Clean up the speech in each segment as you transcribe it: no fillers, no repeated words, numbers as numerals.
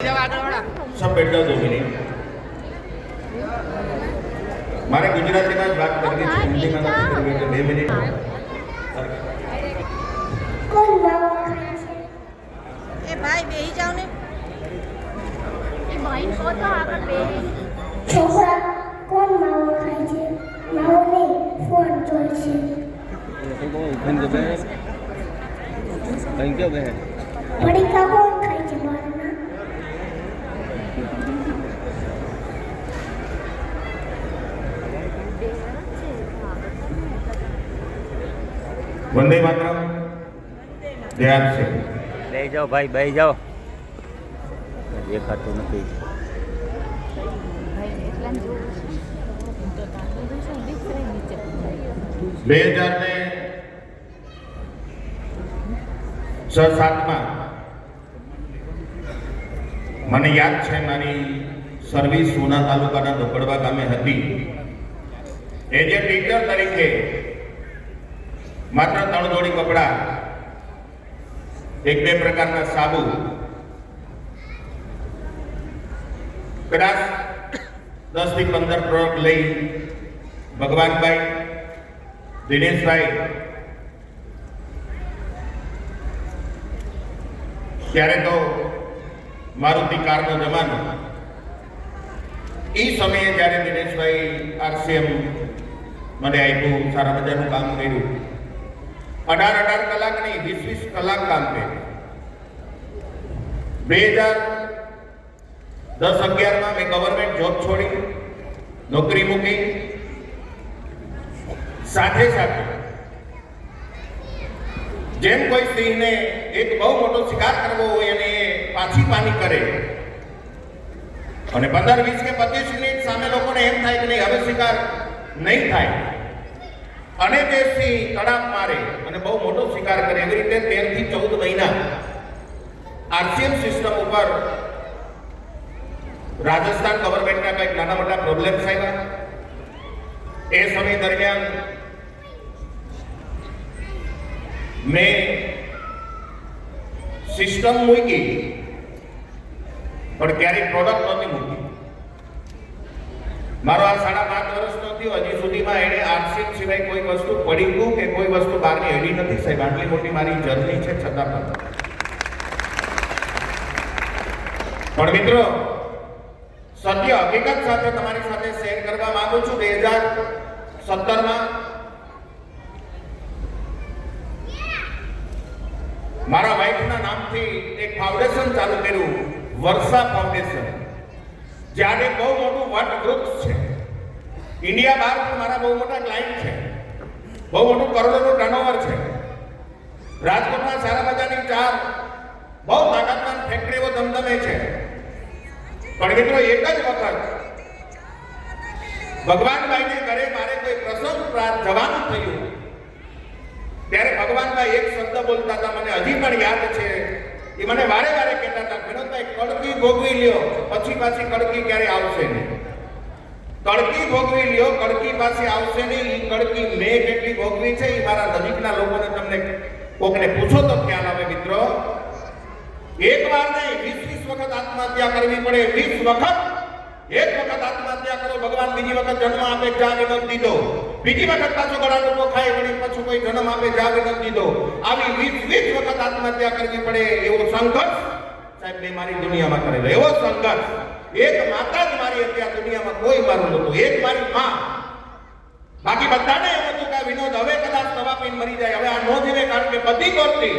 सब बैठ जाओ 2 मिनट। मारे गुजराती में बात करनी है, हिंदी में बात करनी है, 2 मिनट। कौन मावा खाए છે? એ ભાઈ બેહી જાવ ને એ ભાઈ કો તો આગળ બેહી છોકરા કોણ માવો ખાય છે? માવો નહીં, ફોન જોઈ છે. પડીકા કોણ ખાય છે મારના? वंदे मातरम। जय श्री બેહી જાઓ ભાઈ, બેહી જાઓ. દેખાતું નથી. બે 2006-07 મને યાદ છે મારી સર્વિસ સોના તાલુકાના ઢોકળવા ગામે હતી. એજ એ ટીચર તરીકે માત્ર 3 જોડી કપડા, 1-2 પ્રકારના સાબુ, કદાચ 10 થી 15 પ્રોડક્ટ લઈ ભગવાનભાઈ, દિનેશભાઈ ત્યારે તો મારુતિ કારનો જમાનો, એ સમયે જ્યારે દિનેશભાઈ આરસીએમ મને આપ્યું, સારા મજાનું કામ કર્યું. 18 કલાક નહીં, 20 કલાક કામ કર્યું. 2010-11 મેં ગવર્મેન્ટ જોબ છોડી, નોકરી મૂકી. સાથે સાથે જેમ કોઈ સિંહને એક બહુ મોટો શિકાર કરવો હોય અને એ પાછી પાની કરે અને 15, 20 કે 25 મિનિટ સામે લોકોને એમ થાય કે નહીં હવે શિકાર નહીં થાય અને તે સિંહ તડાપ મારે અને બહુ મોટો શિકાર કરે, એવી રીતે 13 થી 14 મહિના આરસીએમ સિસ્ટમ ઉપર રાજસ્થાન ગવર્મેન્ટના કંઈક નાના મોટા પ્રોબ્લેમ્સ આવ્યા. એ સમય દરમિયાન મેં સિસ્ટમ મૂકી પણ ક્યારેય પ્રોડક્ટ નહોતી મૂકી. મારો આ 5.5 વર્ષનો થયો, હજી સુધીમાં એને આરસીએમ સિવાય કોઈ વસ્તુ પડી ગયું કે કોઈ વસ્તુ બહારની હેડી નથી સાહેબ. આટલી મોટી મારી જર્ની છે છતાં પણ મિત્રો સત્ય હકીકત સાથે તમારી સાથે શેર કરવા માંગુ છું. 2017માં મારા વાઇફના નામથી એક ફાઉન્ડેશન ચાલુ કર્યું, વર્ષા ફાઉન્ડેશન. જ્યારે બહુ મોટું વટ વૃક્ષ છે. ઇન્ડિયા બહાર પણ મારા બહુ મોટા ક્લાયન્ટ છે, બહુ મોટું કરોડોનું ટર્નઓવર છે. રાજકોટમાં સારા મજાની 4 બહુ તાકાતવાન ફેક્ટરીઓ ધમધમે છે. પણ મિત્રો એક જ વખત ભગવાનભાઈને ઘરે મારે કોઈ પ્રસંગ જવાનું થયું ત્યારે ભગવાનભાઈ એક શબ્દ બોલતા હતા, મને હજી પણ યાદ છે. એ મને વારે વારે કહેતા હતા, વિનોદભાઈ કડકી ભોગવી લ્યો, પછી પાછી કડકી ક્યારે આવશે નહીં. કડકી ભોગવી લ્યો, કડકી પાછી આવશે નહીં. એ કડકી મેં કેટલી ભોગવી છે એ મારા નજીકના લોકોને તમને કોકને પૂછો તો ખ્યાલ આવે. મિત્રો એક વાર નહીં, 20 વખત આત્મહત્યા કરવી પડે. 20 વખત. એક વખત આત્મહત્યા કરો, ભગવાન બીજી વખત જન્મ આપે, જા વિનોદ દીધો. બીજી વખત પાછો ગળા ટૂંકો ખાય, વળી પાછું કોઈ જન્મ આપે, જા વિનોદ દીધો. આવી 20 વખત આત્મહત્યા કરવી પડે. એવો સંઘર્ષ સાહેબ મેં મારી દુનિયામાં કરેલો. એવો સંઘર્ષ એક માતા જ મારી હતી આ દુનિયામાં, કોઈ મારું નહોતું. એક મારી માં. બાકી બધાને એમ હતું કે વિનોદ હવે કદાચ દવા પીને મરી જાય. હવે આ નો જીવે, કારણ કે બધી કોરથી,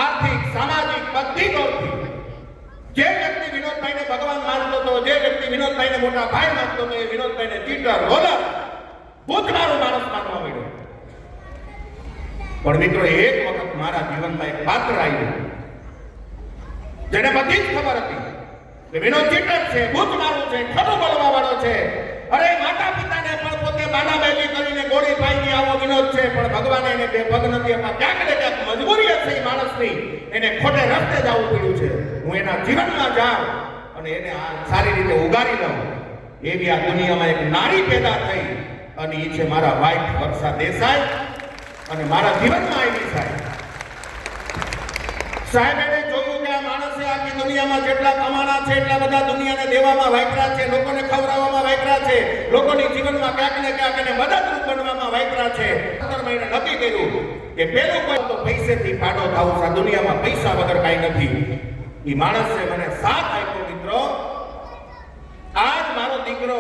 આર્થિક, સામાજિક, બધી કોરથી જે વ્યક્તિ વિનોદભાઈને ભગવાન માનતો હતો, જે વ્યક્તિ વિનોદભાઈને મોટા ભાઈ માનતો હતો, એ વિનોદભાઈને ચીટર, રોલર, ભૂતનારો માણસ માનવા મળ્યો. પણ મિત્રો એક વખત મારા જીવનમાં એક પાત્ર આવ્યું જેને બધી જ ખબર હતી કે વિનોદ ચીટર છે, ભૂતનારો છે, ખરું બોલવા વાળો છે. અરે માતા પિતાને પણ પોતે બાના બેલી કરીને ગોળી પાઈ આવો વિનોદ છે, પણ ભગવાને એને બે પગ નથી આપ્યા. ક્યાંક ને ક્યાંક મજબૂરી હશે એ માણસની, એને ખોટે રસ્તે જવું પડ્યું છે. હું એના જીવનમાં જાઉં અને એને સારી રીતે ઉગારી લઉં એવી આ દુનિયામાં એક નારી પેદા થઈ અને એ છે મારા વાઇફ વર્ષા દેસાઈ. અને મારા જીવનમાં આવી સાહેબ એને જોયું કે આ માણસે આખી દુનિયામાં જેટલા કમાણા છે એટલા બધા દુનિયાને દેવામાં વાપર્યા છે, લોકોને ખવડાવવામાં વાપર્યા છે, લોકોની જીવનમાં ક્યાંક ને ક્યાંક એને મદદરૂપ બનવામાં વાપર્યા છે. 15 મહિને નક્કી કર્યું કે પેલું કોઈ તો પૈસેથી પાડો થાવું છે, દુનિયામાં પૈસા વગર કાંઈ નથી. એ માણસે મને સાથ આપ્યો મિત્રો. આજ મારો દીકરો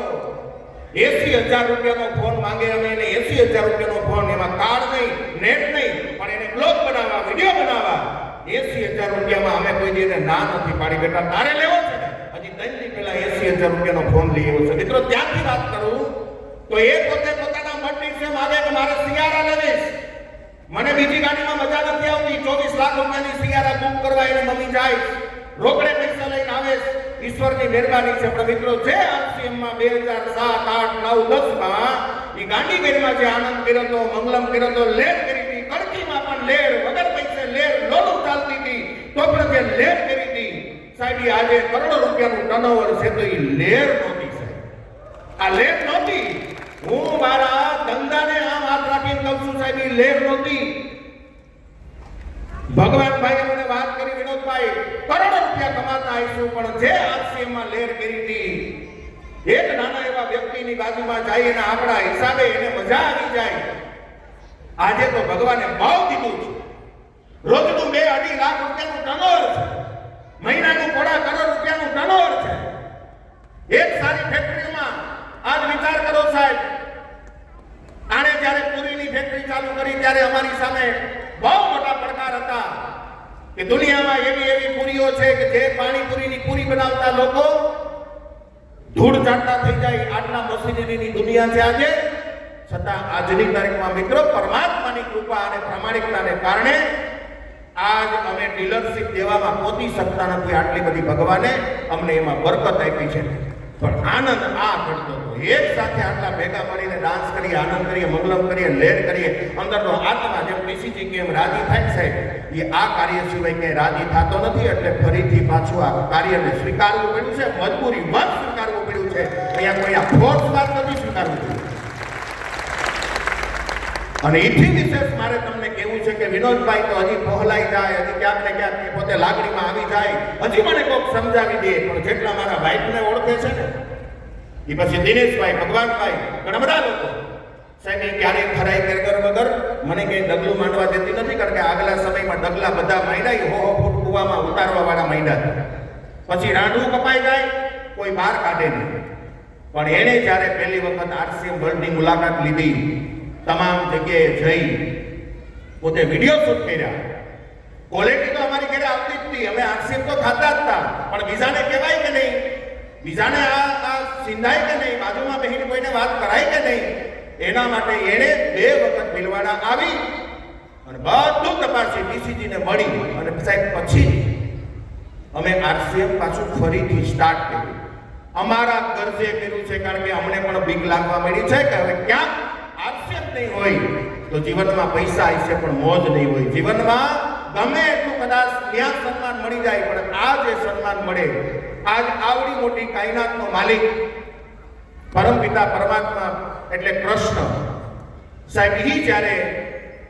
80,000 રૂપિયાનો ફોન માંગે, અમે એને 80,000 રૂપિયાનો ફોન, એમાં કાર્ડ નહીં, નેટ નહીં, પણ એને બ્લોગ બનાવવા, વિડીયો બનાવવા 80,000 રૂપિયામાં અમે કોઈ દી એને ના નથી પાડી. બેટા તારે લેવો છે ને, હજી 3 દી પહેલા 80,000 રૂપિયાનો ફોન લઈ આવ્યો છે. મિત્રો ત્યાંથી વાત કરું તો એ પોતે પોતાના મત દિવસે માગે કે મારે સિયારા લેવીશ, મને બીજી ગાડીમાં મજા નથી આવતી, 24 લાખ રૂપિયાની સિયારા બુક કરવા એને મમ્મી જાય, રોકડે પૈસા લઈને આવે. ઈશ્વરની મહેરબાની છે. પણ મિત્રો જે આરસીએમમાં 2007, 8, 9, 10 માં એ ગાંધીગીરમાં જે આનંદ કર્યો તો, મંગલમ કર્યો તો, લેર કરી હતી, કડકીમાં પણ લેર, વગર પૈસે લેર લોલું ચાલતી હતી તો પણ જે લેર કરી હતી સાહેબ, આજે કરોડો રૂપિયાનું ટર્નઓવર છે તો એ લેર નહોતી સાહેબ, આ લેર નહોતી. હું મારા ધંધાને આમ હાથ રાખીને કહું છું સાહેબ, એ લેર નહોતી. ભગવાનભાઈએ મને વાત કરી, વિનોદભાઈ કરોડો રૂપિયા કમાતા આવીશું, પણ જે આરસીએમમાં લેર કરી હતી, એક નાના એવા વ્યક્તિની બાજુમાં જાય અને આપણા હિસાબે એને મજા આવી જાય. આજે તો ભગવાને ભાવ દીધું છે. રોજનું 2-2.5 લાખ રૂપિયાનું ટર્નઓવર છે, મહિનાનું 1.5 કરોડ રૂપિયાનું ટર્નઓવર છે. એક સારી ફેક્ટરીમાં આજ વિચાર કરો સાહેબ, આણે જ્યારે પૂરીની ફેક્ટરી ચાલુ કરી ત્યારે અમારી સામે બહુ મોટા પડકાર હતા કે દુનિયામાં એવી એવી પૂરીઓ છે કે જે પાણીપુરીની પૂરી બનાવતા લોકો ધૂળ ચાટતા થઈ જાય. આટલા મશીનરીની દુનિયા છે આજે, છતાં આજની તારીખમાં મિત્રો પરમાત્માની કૃપા અને પ્રામાણિકતાને કારણે આજ અમે ડીલરશીપ દેવામાં પહોંચી શકતા નથી. આટલી બધી ભગવાને અમને એમાં બરકત આપી છે. પણ આનંદ આ ઘટતો હતો. એક સાથે આટલા ભેગા મળીને ડાન્સ કરીએ, આનંદ કરીએ, મંગલમ કરીએ, લેર કરીએ, અંદરનો આત્મા જેમ ડીસીજી કેમ રાજી થાય સાહેબ, એ આ કાર્ય સિવાય ક્યાંય રાજી થતો નથી. એટલે ફરીથી પાછું આ કાર્યને સ્વીકારવું પડ્યું છે, મજબૂરી મત સ્વીકારવું પડ્યું છે. અહીંયા કોઈ આ ફોર્સ વાત નથી સ્વીકારવું પડ્યું. અને એથી વિશેષ મારે તમને કહેવું છે કે વિનોદભાઈ તો હજી પહોલાઈ જાય, હજી ક્યાંક ને ક્યાંક પોતે લાગણીમાં આવી જાય, હજી મને કોઈક સમજાવી દે. પણ જેટલા મારા વાઈફને ઓળખે છે ને, એ પછી દિનેશભાઈ, ભગવાનભાઈ, ઘણા બધા લોકો સાહેબ એ ક્યારેય ખરાઈ કરગર વગર મને કંઈ ડગલું માંડવા દેતી નથી. કારણ કે આગલા સમયમાં ડગલા બધા માંડ્યા, હો ફૂટ કૂવામાં ઉતારવા વાળા માંડ્યા. પછી રાંડવું કપાઈ જાય, કોઈ બહાર કાઢે નહીં. પણ એણે જ્યારે પહેલી વખત આરસીએમ વર્લ્ડની મુલાકાત લીધી, તમામ જગ્યાએ જઈ પોતે વિડીયો શૂટ કર્યા. ક્વોલિટી તો અમારી ઘરે આવતી જ હતી, અમે આરસીએમ તો ખાતા જ હતા, પણ બીજાને કહેવાય કે નહીં, બીજાને આ સિંધાય કે નહીં, બાજુમાં બેહીને કોઈને વાત કરાય કે નહીં, એના માટે એણે 2 વખત ભીલવાડા આવી અને બધું તપાસી ડીસીજીને મળી. અને સાહેબ પછી અમે આરસીએમ પાછું ફરીથી સ્ટાર્ટ કર્યું. અમારા ગરજે કર્યું છે, કારણ કે અમને પણ બીક લાગવા મળી છે કે હવે ક્યાંક આરસીએમ નહીં હોય તો જીવનમાં પૈસા આવશે પણ મોજ નહીં હોય. જીવનમાં ગમે એટલું કદાચ ત્યાં સન્માન મળી જાય, પણ આ જે સન્માન મળે, આજ આવડી મોટી કાયનાતનો માલિક પરમપિતા પરમાત્મા એટલે કૃષ્ણ સાહેબ, એ જ્યારે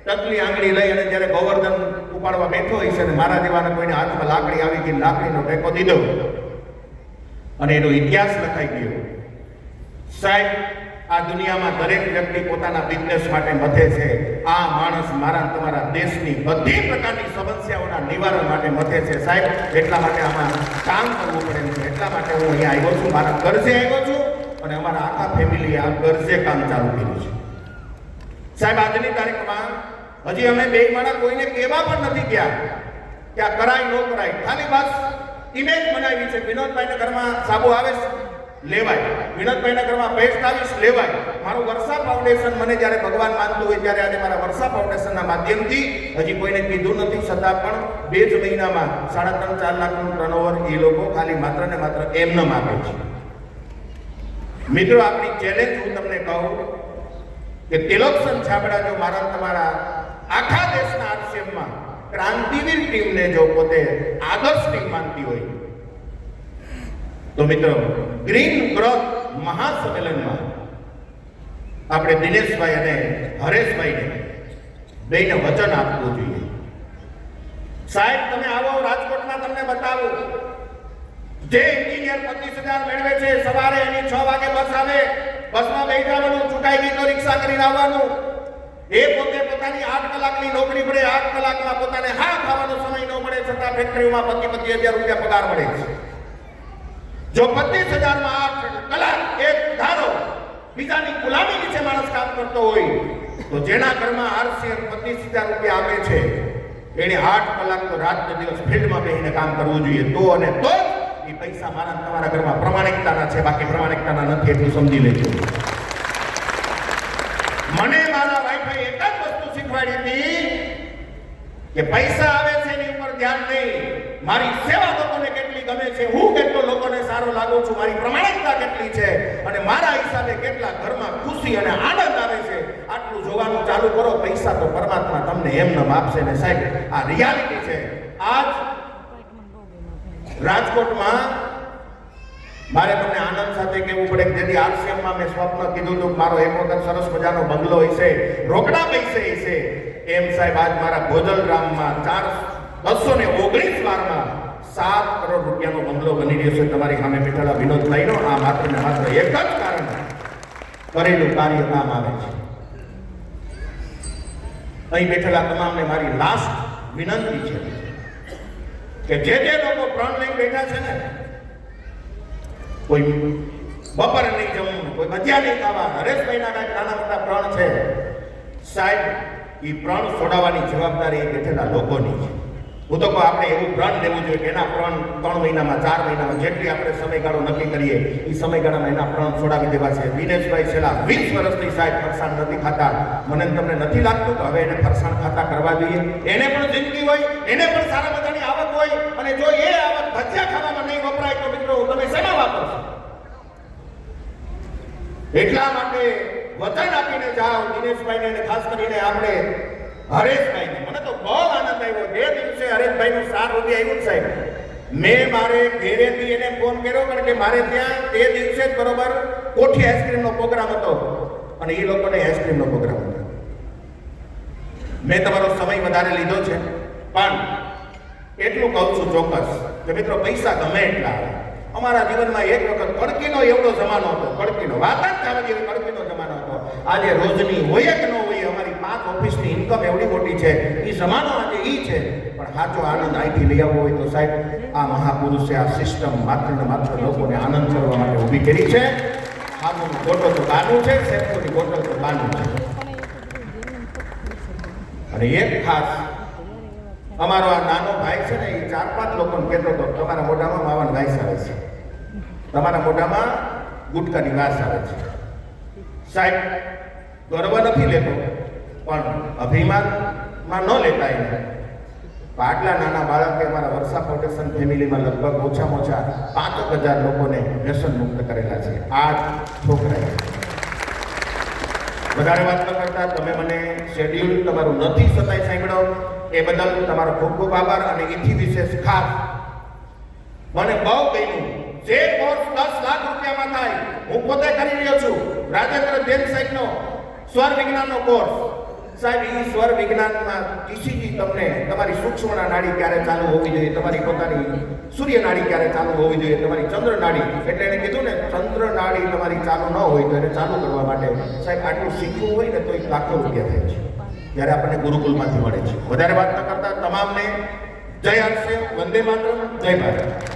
તકલી આંગળી લઈ અને જ્યારે ગોવર્ધન ઉપાડવા બેઠો હોય છે અને મારા જેવાના કોઈને હાથમાં લાકડી આવી ગઈ, લાકડીનો ટેકો દીધો અને એનો ઇતિહાસ લખાઈ ગયો. સાહેબ આ દુનિયામાં દરેક વ્યક્તિ પોતાના બિઝનેસ માટે મથે છે. આ માણસ મારા તમારા દેશની બધી પ્રકારની સમસ્યાઓના નિવારણ માટે મથે છે સાહેબ. એટલા માટે આમાં કામ કરવું પડે છે. એટલા માટે હું અહીંયા આવ્યો છું, મારા ગરજે આવ્યો છું અને અમારા આખા ફેમિલીએ આ ગરજે કામ ચાલુ કર્યું છે સાહેબ. આજની તારીખમાં હજી અમે 2 માણસ કોઈને કહેવા પણ નથી ગયા કે આ કરાય ન કરાય, ખાલી બસ ઇમેજ બનાવી છે. વિનોદભાઈના ઘરમાં સાબુ આવે છે, લેવાય. વિનોદભાઈના ઘરમાં પેસ્ટ આવીશ, લેવાય. મારું વર્ષા ફાઉન્ડેશન, મને જ્યારે ભગવાન માનતું હોય ત્યારે આજે મારા વર્ષા ફાઉન્ડેશનના માધ્યમથી હજી કોઈને કીધું નથી, છતાં પણ 2 જ મહિનામાં 3.5-4 લાખનું ટર્નઓવર એ લોકો ખાલી માત્ર ને માત્ર એમનેમ આપે છે. મિત્રો આપણી ચેલેન્જ હું તમને કહું કે તિલોત્સન છાબડા જો મારા તમારા આખા દેશના આરસીએમમાં ક્રાંતિવીર ટીમને જો પોતે આદર્શ ટીમ માનતી હોય તો મિત્રો ગ્રીન ગ્રોથ મહાસંમેલનમાં આપણે દિનેશભાઈ અને હરેશભાઈને બેયને વચન આપવું જોઈએ. સાહેબ તમે આવો રાજકોટમાં, તમને બતાવું જે એન્જિનિયર 25,000 મેળવે છે, સવારે એની 6 વાગે બસ આવે, બસમાં બેસી જવાનું, ચૂંટાઈ ગઈ તો રિક્ષા કરીને આવવાનું. એ પોતે પોતાની 8 કલાકની નોકરી પડે, 8 કલાકમાં પોતાને હા ખાવાનો સમય ન મળે, છતાં ફેક્ટરીમાં 25,000 રૂપિયા પગાર મળે છે. જો 25,000 માં 8 કલાક એક ધારો બીજાની ગુલામી નીચે માણસ કામ કરતો હોય, તો જેના ઘરમાં આરસીએમ 25,000 રૂપિયા આપે છે, એને 8 કલાક તો રાત ને દિવસ ફિલ્ડમાં બેસીને કામ કરવું જોઈએ. તો અને તો એ પૈસા મારા તમારા ઘરમાં પ્રમાણિકતાના છે, બાકી પ્રમાણિકતાના નથી, એટલું સમજી લેજો. મને મારા વાઈફે એક જ વસ્તુ શીખવાડી હતી કે પૈસા આવે છે એની ઉપર ધ્યાન નહીં, મારી સેવા લોકોને કેટલી ગમે છે, હું કેટલો લોકોને સારો લાગુ છું, મારી પ્રમાણિકતા કેટલી છે અને મારા હિસાબે કેટલા ઘરમાં ખુશી અને આનંદ આવે છે, આટલું જોવાનું ચાલુ કરો. પૈસા તો પરમાત્મા તમને એમને આપશે ને સાહેબ, આ રિયાલિટી છે. આજ રાજકોટમાં મારે તમને આનંદ સાથે કહેવું પડે કે જેથી આરસીએમમાં મેં સ્વપ્ન કીધું હતું મારો એક વખત સરસ મજાનો બંગલો હશે, રોકડા પૈસે હશે, એમ સાહેબ આજ મારા ગોજલરામમાં 219 વારમાં 7 કરોડ રૂપિયાનો બંગલો બની રહ્યો છે. તમારી સામે બેઠેલા વિનોદભાઈનો આ માત્ર ને માત્ર એક જ કારણ કરેલું કાર્ય કામ આવે છે. અહીં બેઠેલા તમામને મારી લાસ્ટ વિનંતી છે કે જે લોકો પ્રણ લઈને બેઠા છે ને, કોઈ બપોરે નહીં જમવું, કોઈ મધ્યા નહીં ખાવા, હરેશભાઈના કાંઈક નાના મોટા પ્રણ છે સાહેબ, એ પ્રણ છોડાવવાની જવાબદારી એ બેઠેલા લોકોની છે. હું તો કહું આપણે એવું પ્રણ લેવું જોઈએ કે એના પ્રણ 3 મહિનામાં 4 મહિનામાં જેટલી આપણે સમયગાળો નક્કી કરીએ એ સમયગાળામાં એના પ્રણ છોડાવી દેવા છે. દિનેશભાઈ છેલ્લા 20 વર્ષથી સાહેબ ફરસાણ નથી ખાતા. મને તમને નથી લાગતું કે હવે એને ફરસાણ ખાતા કરવા જોઈએ? એને પણ જિંદગી હોય, એને પણ સારા બધાની આવક હોય, અને જો એ આવક ભજીયા ખાવામાં નહીં વપરાય તો મિત્રો તમે શેમાં વાપરશો? એટલા માટે વચન આપીને જાઓ દિનેશભાઈને, અને ખાસ કરીને આપણે હરેશભાઈને. મને તો બહુ આનંદ આવ્યો જે દિવસે હરેશભાઈનું 7 રૂપિયા આવ્યું સાહેબ, મેં મારે ઘેરેથી એને ફોન કર્યો, કારણ કે મારે ત્યાં તે દિવસે જ બરોબર કોઠી આઈસ્ક્રીમનો પ્રોગ્રામ હતો અને એ લોકોને આઈસ્ક્રીમનો પ્રોગ્રામ હતો. મેં તમારો સમય વધારે લીધો છે, પણ એટલું કહું છું ચોક્કસ કે મિત્રો પૈસા ગમે એટલા આવે. અમારા જીવનમાં એક વખત કડકીનો એવડો જમાનો હતો, કડકીનો વાત જ ચાલે જેવી કડકીનો જમાનો હતો. આજે રોજની હોય કે ન હોય, અમારી 5 ઓફિસની ઇન્કમ એવડી મોટી છે, એ જમાનો આજે ઈ છે. પણ સાચો આનંદ અહીંથી લઈ આવવો હોય તો સાહેબ આ મહાપુરુષે આ સિસ્ટમ માત્ર ને માત્ર લોકોને આનંદ કરવા માટે ઊભી કરી છે. આનું બોટલ તો બાનું છે, શેમ્પૂની બોટલ તો બાનું છે. અને એક ખાસ અમારો આ નાનો ભાઈ છે ને, એ 4-5 લોકોને કહેતો હતો તમારા મોઢામાં માવાની વાસ આવે છે, તમારા મોઢામાં ગુટકાની વાસ આવે છે. સાહેબ ગર્વ નથી લેતો, પણ અભિમાનમાં ન લેતા એને. આટલા નાના બાળકે અમારા વર્ષા ફાઉન્ડેશન ફેમિલીમાં લગભગ ઓછામાં ઓછા 5,000 લોકોને વ્યસન મુક્ત કરેલા છે. આ છોકરાએ વધારે વાત ન કરતા તમે મને શેડ્યુલ તમારું નથી છતાંય સાંભળો એ બદલ તમારો ખૂબ ખૂબ આભાર. અને એથી વિશેષ ખાસ મને બહુ ગમ્યું જે કોર્સ 10 લાખ રૂપિયામાં થાય, હું પોતે કરી રહ્યો છું, રાજેન્દ્ર જૈન સાહેબનો સ્વર વિજ્ઞાનનો કોર્સ. સાહેબ એ સ્વર વિજ્ઞાનમાં ઈસીજી તમને તમારી સૂક્ષ્મ નાડી ક્યારે ચાલુ હોવી જોઈએ, તમારી પોતાની સૂર્ય નાડી ક્યારે ચાલુ હોવી જોઈએ, તમારી ચંદ્ર નાડી, એટલે એને કીધું ને ચંદ્ર નાડી તમારી ચાલુ ન હોય તો એને ચાલુ કરવા માટે સાહેબ આટલું શીખવું હોય ને તો એ લાખો રૂપિયા થાય છે, જ્યારે આપણને ગુરુકુલમાંથી મળે છે. વધારે વાત ન કરતા તમામને જય આરસીએમ, વંદે માતરમ, જય ભારત.